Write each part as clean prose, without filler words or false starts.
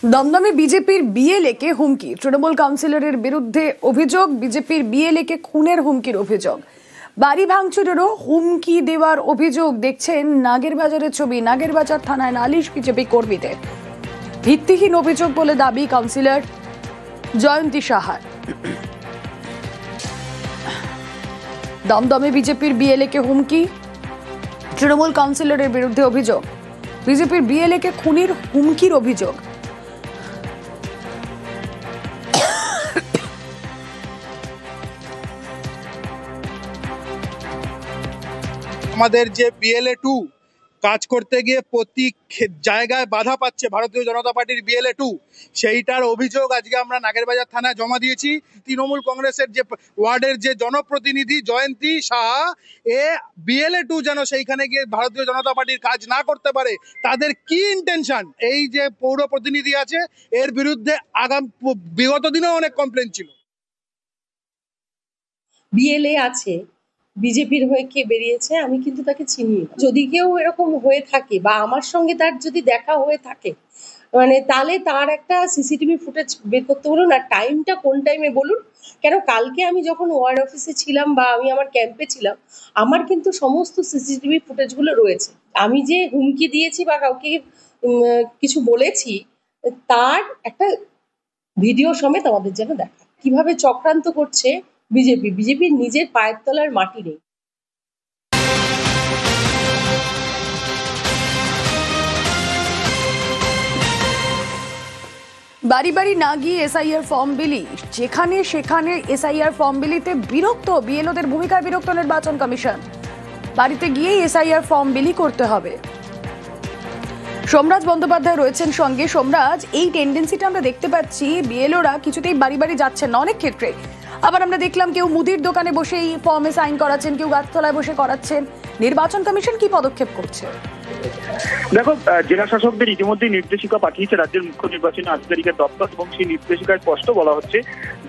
দমদমে বিজেপির বিএলএকে হুমকি, তৃণমূল কাউন্সিলরের বিরুদ্ধে অভিযোগ, বিজেপির বিএলএকে খুনের হুমকির অভিযোগ, বাড়ি ভাঙচুরেরও হুমকি দেওয়ার অভিযোগ। দেখছেন নাগেরবাজারের ছবি। নাগেরবাজার থানায় নালিশ বিজেপি কর্মীদের, ভিত্তিহীন অভিযোগ বলে দাবি কাউন্সিলর জয়ন্তী সাহার। দমদমে বিজেপির বিএলএকে হুমকি, তৃণমূল কাউন্সিলরের বিরুদ্ধে অভিযোগ, বিজেপির বিএলএকে খুনের হুমকির অভিযোগ। আমাদের যে BLA-2 কাজ করতে গিয়ে প্রতি জায়গায় বাধা পাচ্ছে ভারতীয় জনতা পার্টির BLA-2, সেইটার অভিযোগ আজকে আমরা নাগেরবাজার থানায় জমা দিয়েছি। তৃণমূল কংগ্রেসের যে ওয়ার্ডের যে জনপ্রতিনিধি জয়ন্তী সাহা, BLA-2 যেন সেইখানে গিয়ে ভারতীয় জনতা পার্টির কাজ না করতে পারে, তাদের কি ইন্টেনশন, এই যে পৌর প্রতিনিধি আছে এর বিরুদ্ধে বিগত দিনেও অনেক কমপ্লেন ছিল। BLA আছে, বিজেপির হয়ে কে বেরিয়েছে আমি কিন্তু তাকে চিনি না। যদি কেউ এরকম হয়ে থাকে বা আমার সঙ্গে তার যদি দেখা হয়ে থাকে, মানে তাহলে তার একটা সিসিটিভি ফুটেজ বের করতে বলুন, আর টাইমটা কোন টাইমে বলুন। কেন কালকে আমি যখন ওয়ার্ড অফিসে ছিলাম বা আমি আমার ক্যাম্পে ছিলাম, আমার কিন্তু সমস্ত সিসিটিভি ফুটেজগুলো রয়েছে। আমি যে হুমকি দিয়েছি বা কাউকে কিছু বলেছি, তার একটা ভিডিও সমেত আমাদের যেন দেখা। কিভাবে চক্রান্ত করছে বিজেপির নিজের পায়ের তলার মাটি নেই। বাড়ি বাড়ি না গিয়ে এসআইআর ফর্ম বিলি, যেখানে সেখানে এসআইআর ফর্ম বিলিতে বিরক্ত বিএলওদের ভূমিকায় বিরক্ত নির্বাচন কমিশন। বাড়িতে গিয়েই এসআইআর ফর্ম বিলি করতে হবে। সোমরাজ বন্দ্যোপাধ্যায় রয়েছেন সঙ্গে। সোমরাজ, এই টেন্ডেন্সিটা আমরা দেখতে পাচ্ছি, বিএলওরা কিছুতেই বাড়ি বাড়ি যাচ্ছেন না অনেক ক্ষেত্রে। আবার আমরা দেখলাম কেউ মুদির দোকানে বসেই ফর্মে সাইন করাচ্ছেন, কেউ গাছতলায় বসে করাচ্ছেন। নির্বাচন কমিশন কি পদক্ষেপ করছে? দেখো, জেলা শাসকদের ইতিমধ্যে নির্দেশিকা পাঠিয়েছে রাজ্যের মুখ্য নির্বাচনী আধিকারিকের দপ্তর, এবং সেই নির্দেশিকায় স্পষ্ট বলা হচ্ছে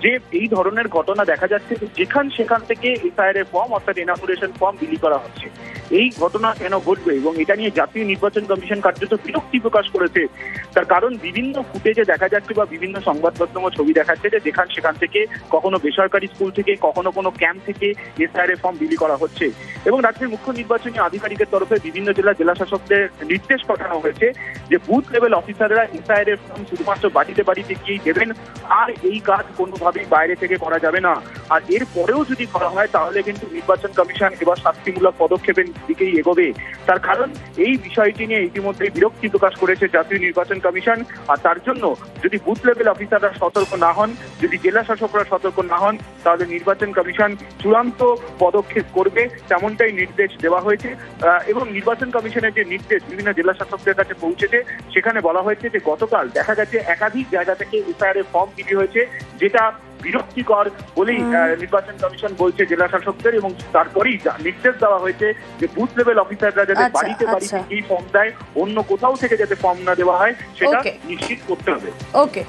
যে এই ধরনের ঘটনা দেখা যাচ্ছে সেখান থেকে এসআইআর ফর্ম অর্থাৎ এনামুরেশন ফর্ম বিলি করা হচ্ছে। এই ঘটনা কেন ঘটবে এবং এটা নিয়ে জাতীয় নির্বাচন কমিশন কার্যত বিরক্তি প্রকাশ করেছে। তার কারণ বিভিন্ন ফুটেজে দেখা যাচ্ছে বা বিভিন্ন সংবাদ মাধ্যম ছবি দেখাচ্ছে যে সেখান থেকে কখনো বেসরকারি স্কুল থেকে, কখনো কোনো ক্যাম্প থেকে এসআইআর ফর্ম বিলি করা হচ্ছে। এবং রাজ্যের মুখ্য নির্বাচনী আধিকারিকের তরফে বিভিন্ন জেলা শাসকদের নির্দেশ পাঠানো হয়েছে যে বুথ লেভেল অফিসাররা এসআইআর ফর্ম শুধুমাত্র বাড়িতে গিয়েই দেবেন, আর এই কাজ কোনোভাবেই বাইরে থেকে করা যাবে না। আর এর পরেও যদি করা হয় তাহলে কিন্তু নির্বাচন কমিশন এবার শাস্তিমূলক পদক্ষেপের দিকেই এগোবে। তার কারণ এই বিষয়টি নিয়ে ইতিমধ্যে বিরক্তি প্রকাশ করেছে জাতীয় নির্বাচন কমিশন। আর তার জন্য যদি বুথ লেভেল অফিসাররা সতর্ক না হন, যদি জেলা শাসকরা সতর্ক না হন, তাহলে নির্বাচন কমিশন চূড়ান্ত পদক্ষেপ করবে, তেমনটাই নির্দেশ দেওয়া হয়েছে। এবং নির্বাচন কমিশনের যে নির্দেশ বিভিন্ন জেলা শাসকদের কাছে পৌঁছেছে, সেখানে বলা হয়েছে যে গতকাল দেখা গেছে একাধিক জায়গা থেকে এসআইআর ফর্ম বিলি হয়েছে, যেটা বিরক্তিকর বলেই নির্বাচন কমিশন বলছে জেলা শাসকদের। এবং তারপরেই নির্দেশ দেওয়া হয়েছে যে বুথ লেভেল অফিসাররা যাতে বাড়িতে এই ফর্ম দেয়, অন্য কোথাও থেকে যাতে ফর্ম না দেওয়া হয় সেটা নিশ্চিত করতে হবে। ওকে।